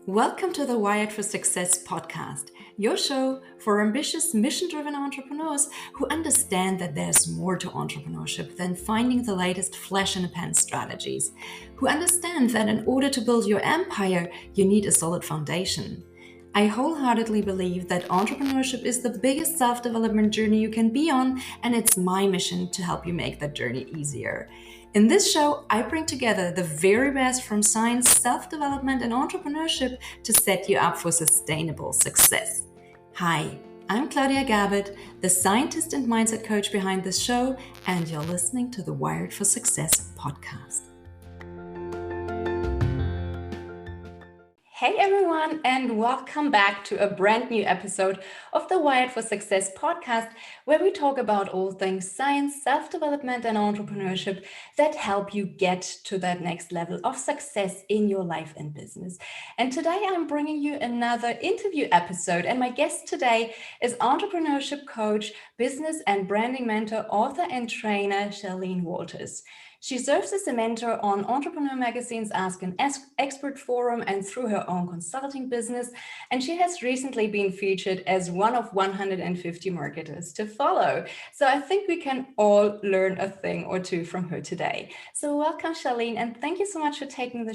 Welcome to the Wired for Success podcast, your show for ambitious, mission-driven entrepreneurs who understand that there's more to entrepreneurship than finding the latest flash in the pan strategies, who understand that in order to build your empire, you need a solid foundation. I wholeheartedly believe that entrepreneurship is the biggest self-development journey you can be on, and it's my mission to help you make that journey easier. In this show, I bring together the very best from science, self-development, and entrepreneurship to set you up for sustainable success. Hi, I'm Claudia Garbutt, the scientist and mindset coach behind this show, and you're listening to the Wired for Success podcast. Hey everyone, and welcome back to a brand new episode of the Wired for Success podcast, where we talk about all things science, self-development, and entrepreneurship that help you get to that next level of success in your life and business. And today I'm bringing you another interview episode, and my guest today is entrepreneurship coach, business and branding mentor, author, and trainer Charlene Walters. She serves as a mentor on Entrepreneur Magazine's Ask an Expert forum and through her own consulting business. And she has recently been featured as one of 150 marketers to follow. So I think we can all learn a thing or two from her today. So welcome, Charlene, and thank you so much for taking the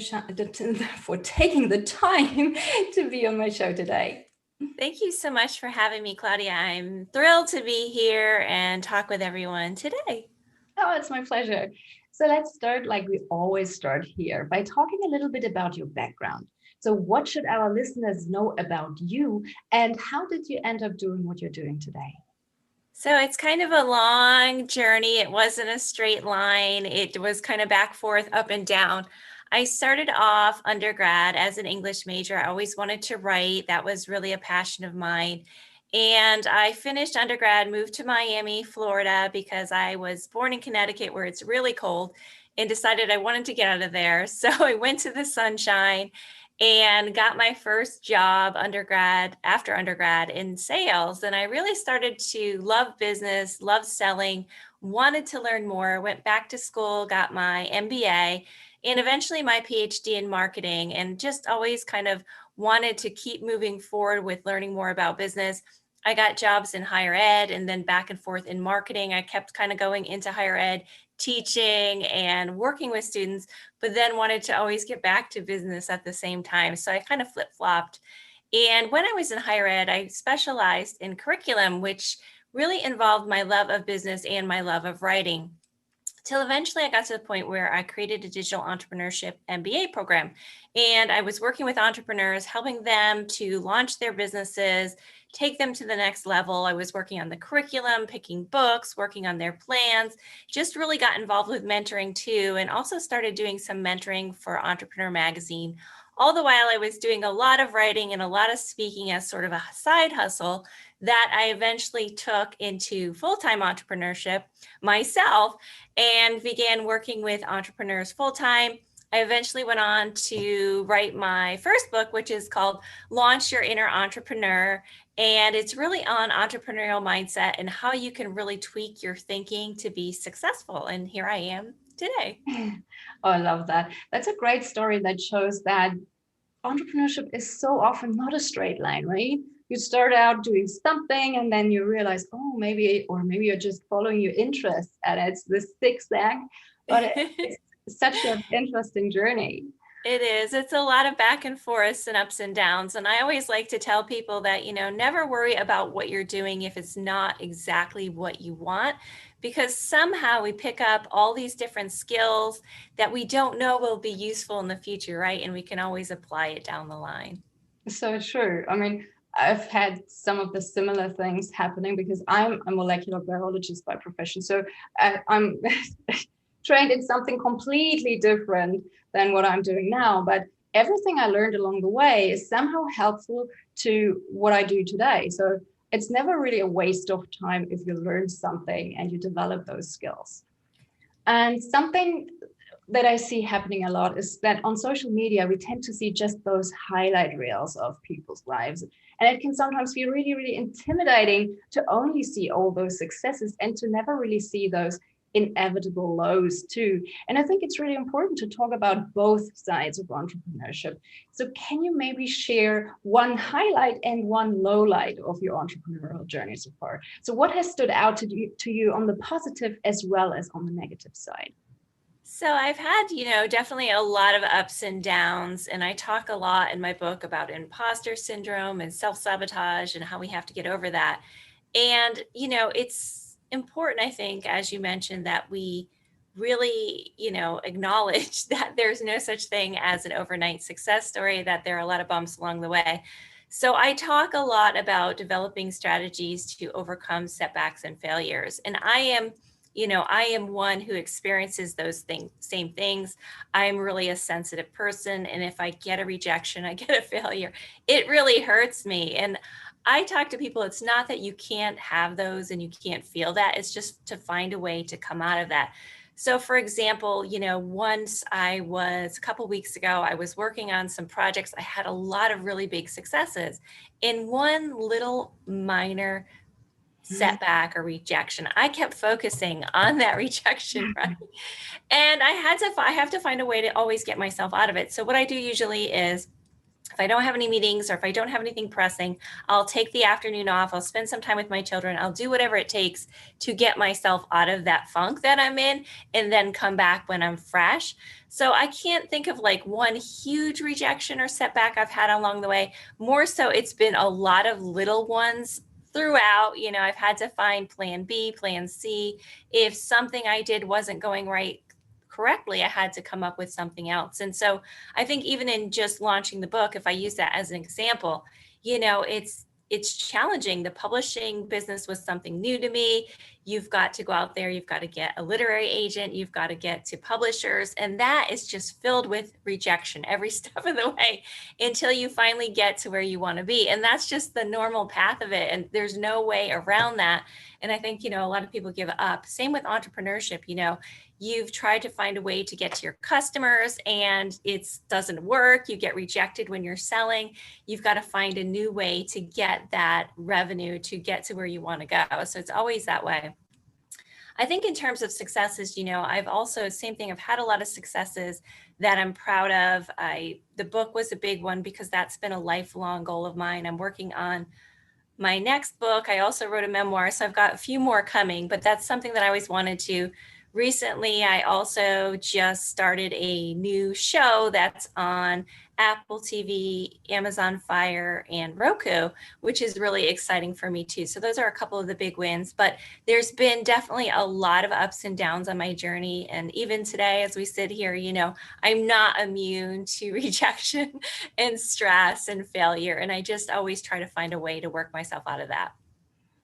time to be on my show today. Thank you so much for having me, Claudia. I'm thrilled to be here and talk with everyone today. Oh, it's my pleasure. So let's start like we always start here by talking a little bit about your background. So what should our listeners know about you, and how did you end up doing what you're doing today? So it's kind of a long journey. It wasn't a straight line. It was kind of back, forth, up and down. I started off undergrad as an English major. I always wanted to write. That was really a passion of mine. And I finished undergrad, moved to Miami, Florida, because I was born in Connecticut where it's really cold, and decided I wanted to get out of there. So I went to the sunshine and got my first job after undergrad in sales. And I really started to love business, love selling, wanted to learn more, went back to school, got my MBA, and eventually my PhD in marketing, and just always kind of wanted to keep moving forward with learning more about business. I got jobs in higher ed and then back and forth in marketing. I kept kind of going into higher ed, teaching and working with students, but then wanted to always get back to business at the same time. So I kind of flip-flopped. And when I was in higher ed, I specialized in curriculum, which really involved my love of business and my love of writing. Till eventually I got to the point where I created a digital entrepreneurship MBA program. And I was working with entrepreneurs, helping them to launch their businesses, take them to the next level. I was working on the curriculum, picking books, working on their plans, just really got involved with mentoring too, and also started doing some mentoring for Entrepreneur Magazine. All the while I was doing a lot of writing and a lot of speaking as sort of a side hustle that I eventually took into full-time entrepreneurship myself and began working with entrepreneurs full-time. I eventually went on to write my first book, which is called Launch Your Inner Entrepreneur. And it's really on entrepreneurial mindset and how you can really tweak your thinking to be successful. And here I am today. Oh, I love that. That's a great story that shows that entrepreneurship is so often not a straight line, right? You start out doing something and then you realize, oh, maybe you're just following your interests and it's this zigzag, but it's such an interesting journey. It is. It's a lot of back and forths and ups and downs. And I always like to tell people that, never worry about what you're doing if it's not exactly what you want, because somehow we pick up all these different skills that we don't know will be useful in the future, right? And we can always apply it down the line. So true. I mean, I've had some of the similar things happening because I'm a molecular biologist by profession. So I'm trained in something completely different than what I'm doing now. But everything I learned along the way is somehow helpful to what I do today. So it's never really a waste of time if you learn something and you develop those skills. And something that I see happening a lot is that on social media, we tend to see just those highlight reels of people's lives. And it can sometimes be really, really intimidating to only see all those successes and to never really see those inevitable lows too. And I think it's really important to talk about both sides of entrepreneurship. So can you maybe share one highlight and one low light of your entrepreneurial journey so far? So what has stood out to you on the positive as well as on the negative side? So I've had, definitely a lot of ups and downs. And I talk a lot in my book about imposter syndrome and self-sabotage and how we have to get over that. And, it's important, I think, as you mentioned, that we really, acknowledge that there's no such thing as an overnight success story, that there are a lot of bumps along the way. So I talk a lot about developing strategies to overcome setbacks and failures. And I am one who experiences same things. I'm really a sensitive person. And if I get a rejection, I get a failure, it really hurts me. And I talk to people, it's not that you can't have those and you can't feel that. It's just to find a way to come out of that. So for example, once a couple weeks ago, I was working on some projects. I had a lot of really big successes. In one little minor setback or rejection, I kept focusing on that rejection, right? And I have to find a way to always get myself out of it. So what I do usually is, if I don't have any meetings or if I don't have anything pressing, I'll take the afternoon off. I'll spend some time with my children. I'll do whatever it takes to get myself out of that funk that I'm in and then come back when I'm fresh. So I can't think of like one huge rejection or setback I've had along the way. More so, it's been a lot of little ones throughout. I've had to find plan B, plan C. If something I did wasn't going right correctly, I had to come up with something else. And so I think even in just launching the book, if I use that as an example, it's challenging. The publishing business was something new to me. You've got to go out there, you've got to get a literary agent, you've got to get to publishers, and that is just filled with rejection every step of the way until you finally get to where you want to be. And that's just the normal path of it, and there's no way around that. And I think, a lot of people give up. Same with entrepreneurship. You've tried to find a way to get to your customers and it doesn't work. You get rejected when you're selling. You've got to find a new way to get that revenue to get to where you want to go. So it's always that way. I think in terms of successes, I've also, same thing, I've had a lot of successes that I'm proud of. The book was a big one because that's been a lifelong goal of mine. I'm working on my next book. I also wrote a memoir, so I've got a few more coming, but that's something that I always wanted to. Recently, I also just started a new show that's on Apple TV, Amazon Fire, and Roku, which is really exciting for me too. So those are a couple of the big wins, but there's been definitely a lot of ups and downs on my journey. And even today, as we sit here, I'm not immune to rejection and stress and failure. And I just always try to find a way to work myself out of that.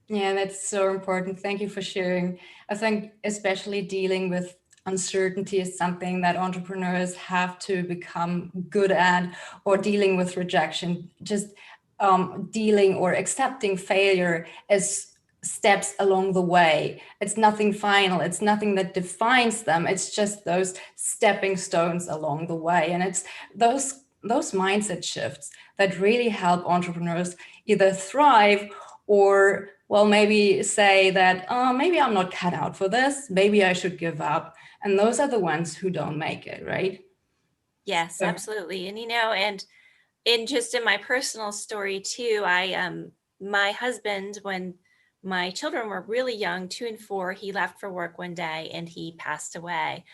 Yeah, that's so important. Thank you for sharing. I think especially dealing with uncertainty is something that entrepreneurs have to become good at, or dealing with rejection, just dealing or accepting failure as steps along the way. It's nothing final. It's nothing that defines them. It's just those stepping stones along the way. And it's those mindset shifts that really help entrepreneurs either thrive or, well, maybe say that, maybe I'm not cut out for this. Maybe I should give up. And those are the ones who don't make it, right? Yes, So, absolutely. And, and in my personal story too, my husband, when my children were really young, 2 and 4, he left for work one day and he passed away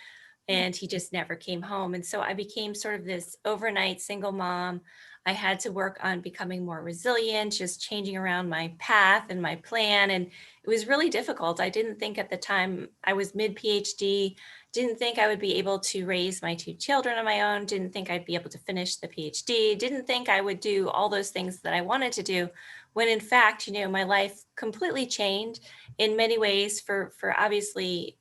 and he just never came home. And so I became sort of this overnight single mom. I had to work on becoming more resilient, just changing around my path and my plan. And it was really difficult. I didn't think at the time, I was mid PhD, didn't think I would be able to raise my 2 children on my own, didn't think I'd be able to finish the PhD, didn't think I would do all those things that I wanted to do, when in fact, my life completely changed in many ways for obviously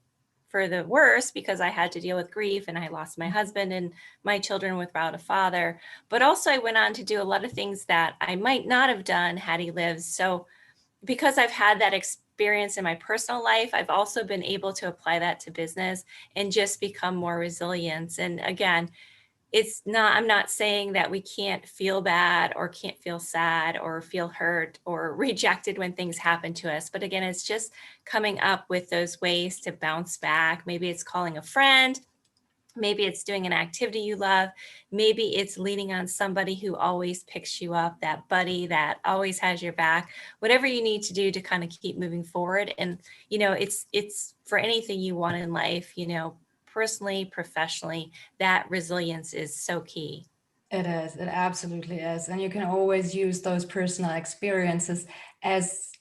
for the worse, because I had to deal with grief and I lost my husband and my children without a father. But also I went on to do a lot of things that I might not have done had he lived. So because I've had that experience in my personal life, I've also been able to apply that to business and just become more resilient. And again, I'm not saying that we can't feel bad or can't feel sad or feel hurt or rejected when things happen to us. But again, it's just coming up with those ways to bounce back. Maybe it's calling a friend. Maybe it's doing an activity you love. Maybe it's leaning on somebody who always picks you up, that buddy that always has your back, whatever you need to do to kind of keep moving forward. And, it's for anything you want in life, personally, professionally, that resilience is so key. It is. It absolutely is. And you can always use those personal experiences as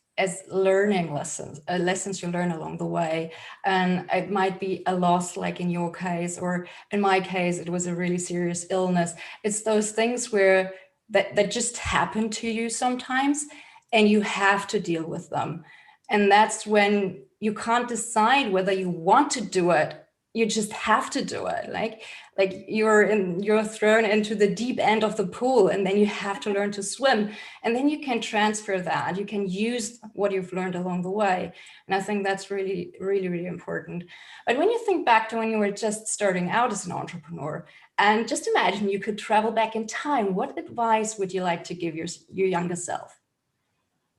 learning lessons you learn along the way. And it might be a loss, like in your case, or in my case, it was a really serious illness. It's those things where that just happen to you sometimes, and you have to deal with them. And that's when you can't decide whether you want to do it. You just have to do it. Like you're thrown into the deep end of the pool, and then you have to learn to swim, and then you can transfer that. You can use what you've learned along the way. And I think that's really, really, really important. But when you think back to when you were just starting out as an entrepreneur, and just imagine you could travel back in time, what advice would you like to give your younger self?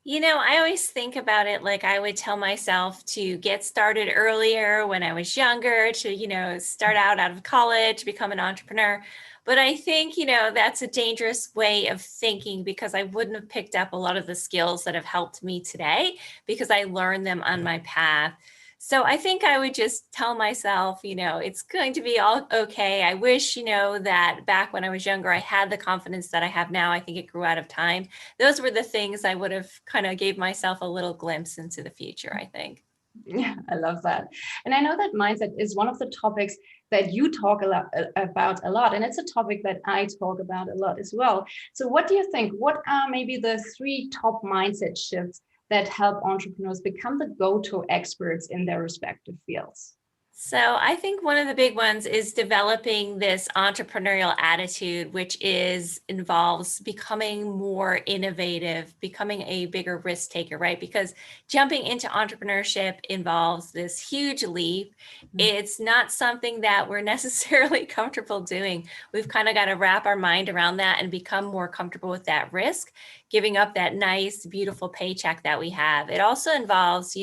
I always think about it like I would tell myself to get started earlier when I was younger, to, start out of college, become an entrepreneur. But I think, that's a dangerous way of thinking, because I wouldn't have picked up a lot of the skills that have helped me today because I learned them on my path. So I think I would just tell myself, it's going to be all okay. I wish, that back when I was younger, I had the confidence that I have now. I think it grew out of time. Those were the things I would have kind of gave myself a little glimpse into the future, I think. Yeah, I love that. And I know that mindset is one of the topics that you talk about a lot. And it's a topic that I talk about a lot as well. So what do you think? What are maybe the 3 top mindset shifts that help entrepreneurs become the go-to experts in their respective fields? So I think one of the big ones is developing this entrepreneurial attitude, which involves becoming more innovative, becoming a bigger risk taker, right? Because jumping into entrepreneurship involves this huge leap. It's not something that we're necessarily comfortable doing. We've kind of got to wrap our mind around that and become more comfortable with that risk, giving up that nice, beautiful paycheck that we have. It also involves,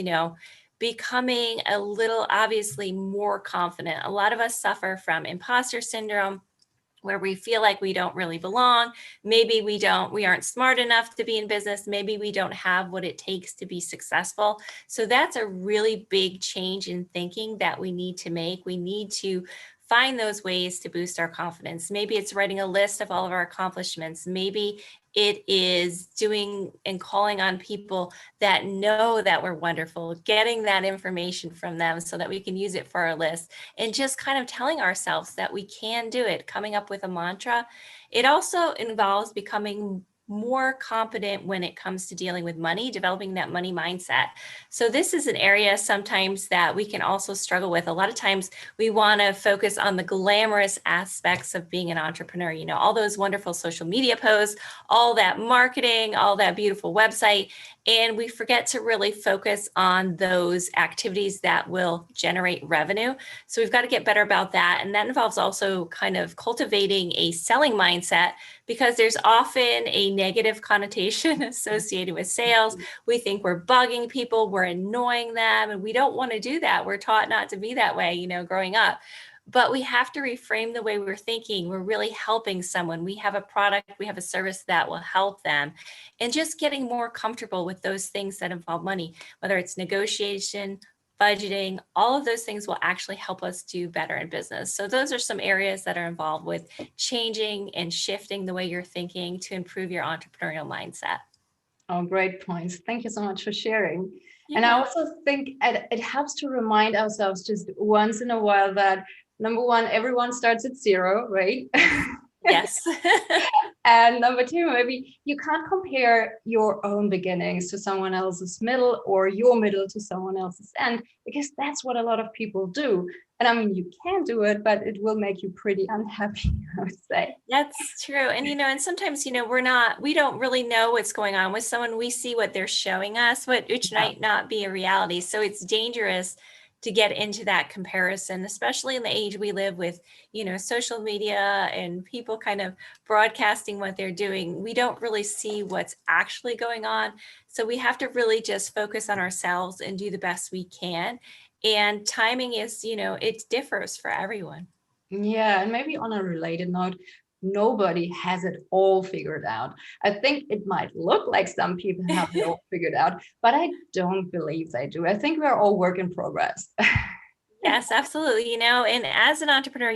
becoming a little obviously more confident. A lot of us suffer from imposter syndrome, where we feel like we don't really belong. Maybe we aren't smart enough to be in business. Maybe we don't have what it takes to be successful. So that's a really big change in thinking that we need to make. We need to find those ways to boost our confidence. Maybe it's writing a list of all of our accomplishments. Maybe it is doing and calling on people that know that we're wonderful, getting that information from them so that we can use it for our list, and just kind of telling ourselves that we can do it, coming up with a mantra. It also involves becoming more competent when it comes to dealing with money, developing that money mindset. So this is an area sometimes that we can also struggle with. A lot of times we want to focus on the glamorous aspects of being an entrepreneur, all those wonderful social media posts, all that marketing, all that beautiful website. And we forget to really focus on those activities that will generate revenue. So we've got to get better about that. And that involves also kind of cultivating a selling mindset, because there's often a negative connotation associated with sales. We think we're bugging people, we're annoying them, and we don't want to do that. We're taught not to be that way, growing up. But we have to reframe the way we're thinking. We're really helping someone. We have a product, we have a service that will help them. And just getting more comfortable with those things that involve money, whether it's negotiation, budgeting, all of those things will actually help us do better in business. So those are some areas that are involved with changing and shifting the way you're thinking to improve your entrepreneurial mindset. Oh, great points. Thank you so much for sharing. Yeah. And I also think it helps to remind ourselves just once in a while that, number one, everyone starts at 0, right? Yes. And number 2, maybe you can't compare your own beginnings to someone else's middle, or your middle to someone else's end, because that's what a lot of people do. And I mean, you can do it, but it will make you pretty unhappy, I would say. That's true. And, and sometimes, we don't really know what's going on with someone. We see what they're showing us, which might not be a reality. So it's dangerous to get into that comparison, especially in the age we live with, social media and people kind of broadcasting what they're doing. We don't really see what's actually going on. So we have to really just focus on ourselves and do the best we can. And timing is, it differs for everyone. Yeah, and maybe on a related note, nobody has it all figured out. I think it might look like some people have it all figured out, but I don't believe they do. I think we're all work in progress. Yes, absolutely. And as an entrepreneur,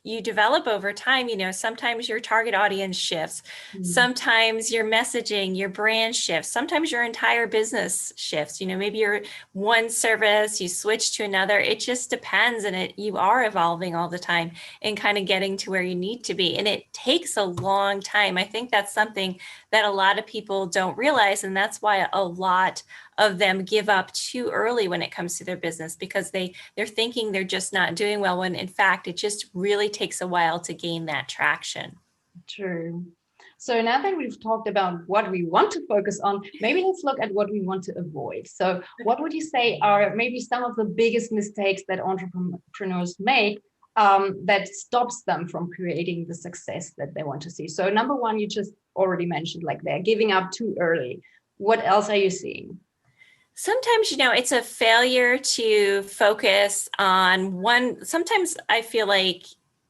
you develop over time. Sometimes your target audience shifts. Sometimes your messaging, your brand shifts. Sometimes your entire business shifts. Maybe you're one service, you switch to another. It just depends. And you are evolving all the time and kind of getting to where you need to be. And it takes a long time. I think that's something that a lot of people don't realize. And that's why a lot of them give up too early when it comes to their business, because they're thinking they're just not doing well, when in fact it just really takes a while to gain that traction. True. So now that we've talked about what we want to focus on, maybe let's look at what we want to avoid. So what would you say are maybe some of the biggest mistakes that entrepreneurs make that stops them from creating the success that they want to see? So number one, you just already mentioned, like they're giving up too early. What else are you seeing? Sometimes, it's a failure to focus on one. Sometimes I feel like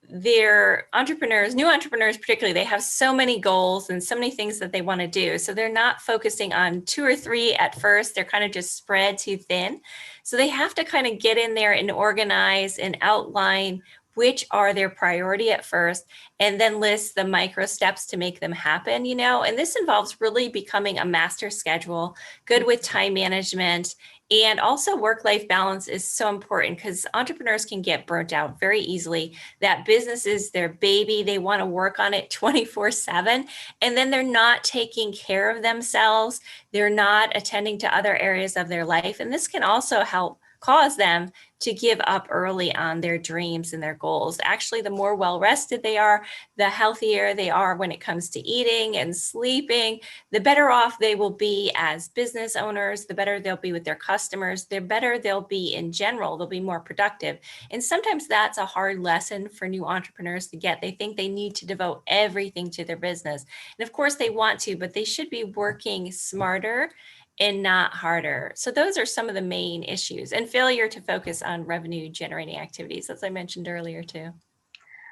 new entrepreneurs particularly, they have so many goals and so many things that they want to do. So they're not focusing on two or three at first. They're kind of just spread too thin. So they have to kind of get in there and organize and outline which are their priority at first, and then list the micro steps to make them happen, and this involves really becoming a master schedule, good with time management, and also work-life balance is so important, because entrepreneurs can get burnt out very easily. That business is their baby. They want to work on it 24/7, and then they're not taking care of themselves. They're not attending to other areas of their life, and this can also help cause them to give up early on their dreams and their goals. Actually, the more well-rested they are, the healthier they are when it comes to eating and sleeping, the better off they will be as business owners, the better they'll be with their customers, the better they'll be in general, they'll be more productive. And sometimes that's a hard lesson for new entrepreneurs to get. They think they need to devote everything to their business. And of course they want to, but they should be working smarter and not harder. So those are some of the main issues, and failure to focus on revenue generating activities, as I mentioned earlier too.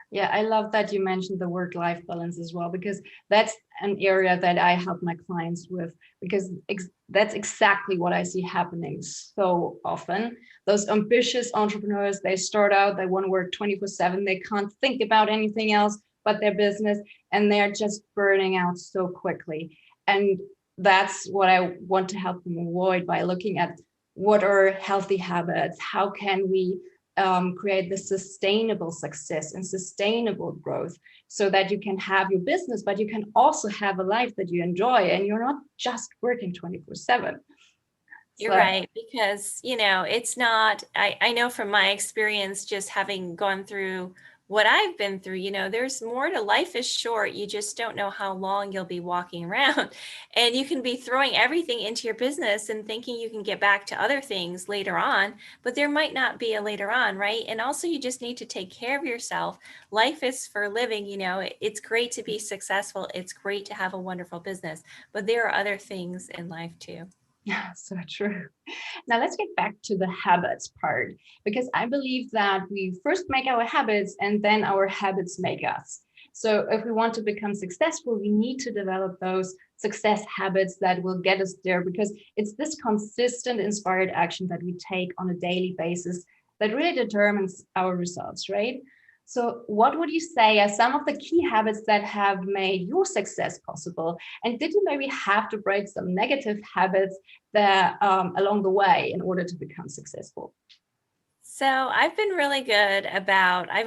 Yeah, I love that you mentioned the work-life balance as well, because that's an area that I help my clients with, because that's exactly what I see happening so often. Those ambitious entrepreneurs, they start out, they want to work 24/7, they can't think about anything else but their business, and they're just burning out so quickly. And that's what I want to help them avoid by looking at what are healthy habits, how can we create the sustainable success and sustainable growth, so that you can have your business, but you can also have a life that you enjoy and you're not just working 24/7. You're So right, because, it's not, I know from my experience, just having gone through what I've been through, there's more to life. Is short. You just don't know how long you'll be walking around. And you can be throwing everything into your business and thinking you can get back to other things later on, but there might not be a later on, right? And also you just need to take care of yourself. Life is for living, it's great to be successful. It's great to have a wonderful business, but there are other things in life too. yeah, so true. Now let's get back to the habits part, because I believe that we first make our habits and then our habits make us. So if we want to become successful, we need to develop those success habits that will get us there, because it's this consistent, inspired action that we take on a daily basis that really determines our results, right? So what would you say are some of the key habits that have made your success possible? And did you maybe have to break some negative habits that along the way in order to become successful? So I've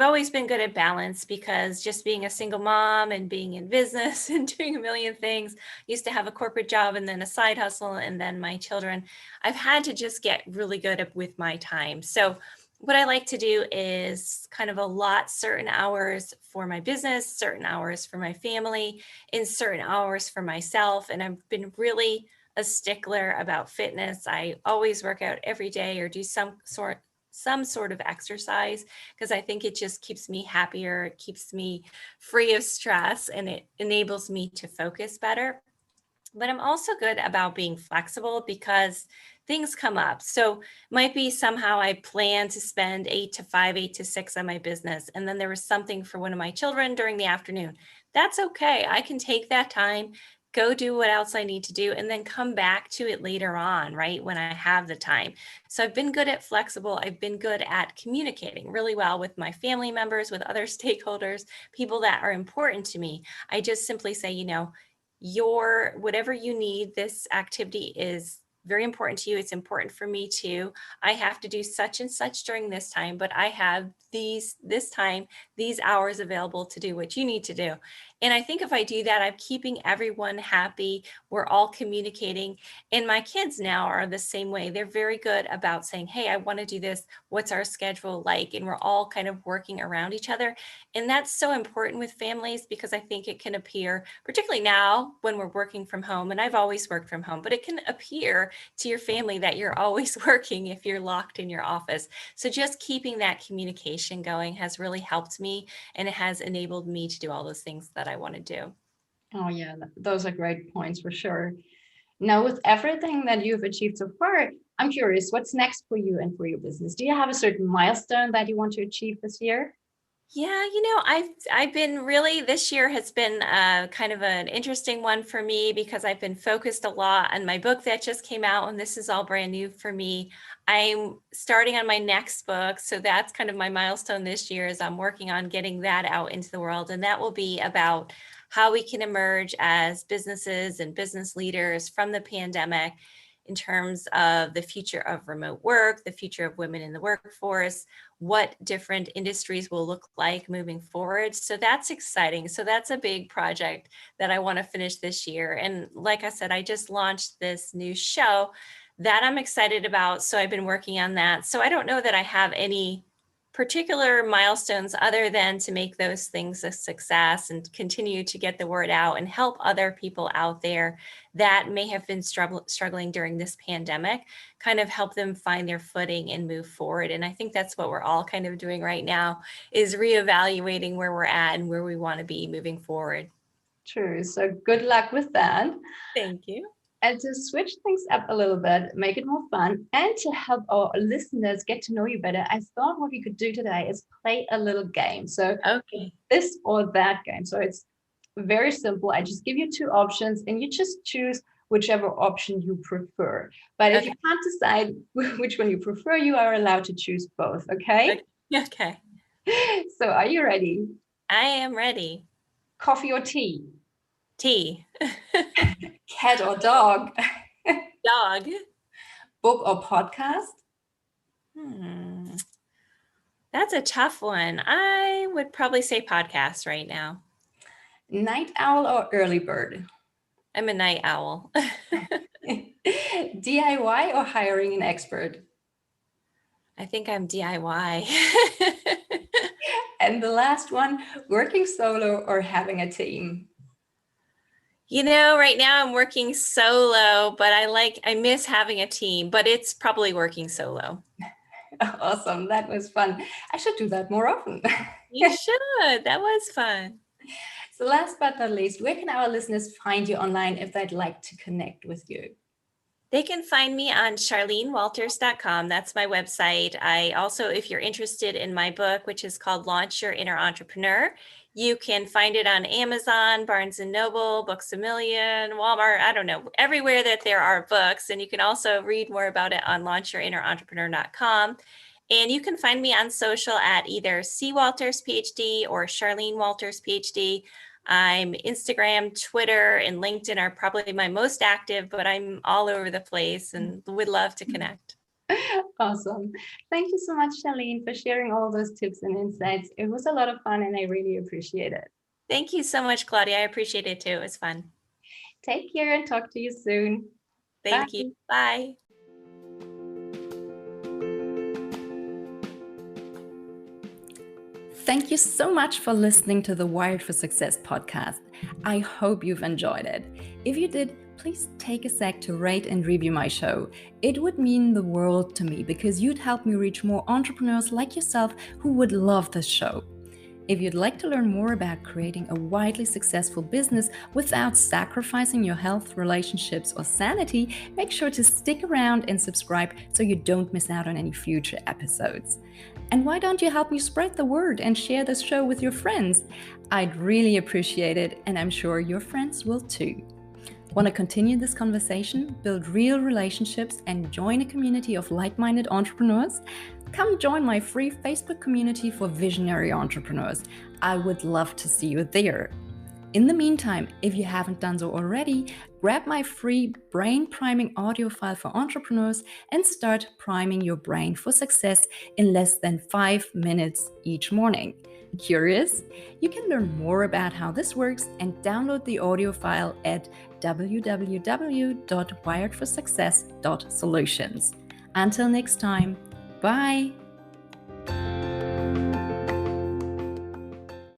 always been good at balance, because just being a single mom and being in business and doing a million things, used to have a corporate job and then a side hustle and then my children, I've had to just get really good with my time. So what I like to do is kind of allot certain hours for my business, certain hours for my family, and certain hours for myself. And I've been really a stickler about fitness. I always work out every day or do some sort of exercise, because I think it just keeps me happier, it keeps me free of stress, and it enables me to focus better. But I'm also good about being flexible because things come up. So might be somehow I plan to spend 8 to 5, 8 to 6 on my business. And then there was something for one of my children during the afternoon. That's okay. I can take that time, go do what else I need to do, and then come back to it later on, right? When I have the time. So I've been good at flexible. I've been good at communicating really well with my family members, with other stakeholders, people that are important to me. I just simply say, your whatever you need, this activity is very important to you. It's important for me too. I have to do such and such during this time, but I have this time, these hours available to do what you need to do. And I think if I do that, I'm keeping everyone happy. We're all communicating. And my kids now are the same way. They're very good about saying, hey, I want to do this. What's our schedule like? And we're all kind of working around each other. And that's so important with families, because I think it can appear, particularly now when we're working from home, and I've always worked from home, but it can appear to your family that you're always working if you're locked in your office. So just keeping that communication going has really helped me, and it has enabled me to do all those things that I want to do. Oh yeah, those are great points for sure. Now, with everything that you've achieved so far, I'm curious, what's next for you and for your business? Do you have a certain milestone that you want to achieve this year? Yeah, I've been really, this year has been kind of an interesting one for me, because I've been focused a lot on my book that just came out, and this is all brand new for me. I'm starting on my next book, so that's kind of my milestone this year, is I'm working on getting that out into the world, and that will be about how we can emerge as businesses and business leaders from the pandemic, in terms of the future of remote work, the future of women in the workforce, what different industries will look like moving forward. So that's exciting. So that's a big project that I want to finish this year. And like I said, I just launched this new show that I'm excited about. So I've been working on that. So I don't know that I have any particular milestones other than to make those things a success and continue to get the word out and help other people out there that may have been struggling during this pandemic, kind of help them find their footing and move forward. And I think that's what we're all kind of doing right now, is reevaluating where we're at and where we want to be moving forward. True. So good luck with that. Thank you. And to switch things up a little bit, make it more fun, and to help our listeners get to know you better, I thought what we could do today is play a little game. So Okay. this or that game. So it's very simple. I just give you two options and you just choose whichever option you prefer. But if you can't decide which one you prefer, you are allowed to choose both. Okay? Okay. So are you ready? I am ready. Coffee or tea? Tea. Cat or dog? Dog. Book or podcast? That's a tough one. I would probably say podcast right now. Night owl or early bird? I'm a night owl. DIY or hiring an expert? I think I'm DIY. And the last one, working solo or having a team? Right now I'm working solo, but I miss having a team, but it's probably working solo. Awesome. That was fun. I should do that more often. You should. That was fun. So last but not least, where can our listeners find you online if they'd like to connect with you? They can find me on charlenewalters.com. That's my website. I also, if you're interested in my book, which is called Launch Your Inner Entrepreneur, you can find it on Amazon, Barnes & Noble, Books A Million, Walmart, I don't know, everywhere that there are books. And you can also read more about it on launchyourinnerentrepreneur.com. And you can find me on social at either C. Walters, PhD or Charlene Walters, PhD. I'm Instagram, Twitter, and LinkedIn are probably my most active, but I'm all over the place and would love to connect. Awesome. Thank you so much, Charlene, for sharing all those tips and insights. It was a lot of fun and I really appreciate it. Thank you so much, Claudia. I appreciate it too. It was fun. Take care and talk to you soon. Thank you. Bye. Thank you so much for listening to the Wired for Success podcast. I hope you've enjoyed it. If you did, please take a sec to rate and review my show. It would mean the world to me because you'd help me reach more entrepreneurs like yourself who would love this show. If you'd like to learn more about creating a widely successful business without sacrificing your health, relationships, or sanity, make sure to stick around and subscribe so you don't miss out on any future episodes. And why don't you help me spread the word and share this show with your friends? I'd really appreciate it, and I'm sure your friends will too. Want to continue this conversation, build real relationships, and join a community of like-minded entrepreneurs? Come join my free Facebook community for visionary entrepreneurs. I would love to see you there. In the meantime, if you haven't done so already, grab my free brain priming audio file for entrepreneurs and start priming your brain for success in less than 5 minutes each morning. Curious? You can learn more about how this works and download the audio file at www.wiredforsuccess.solutions. Until next time, bye!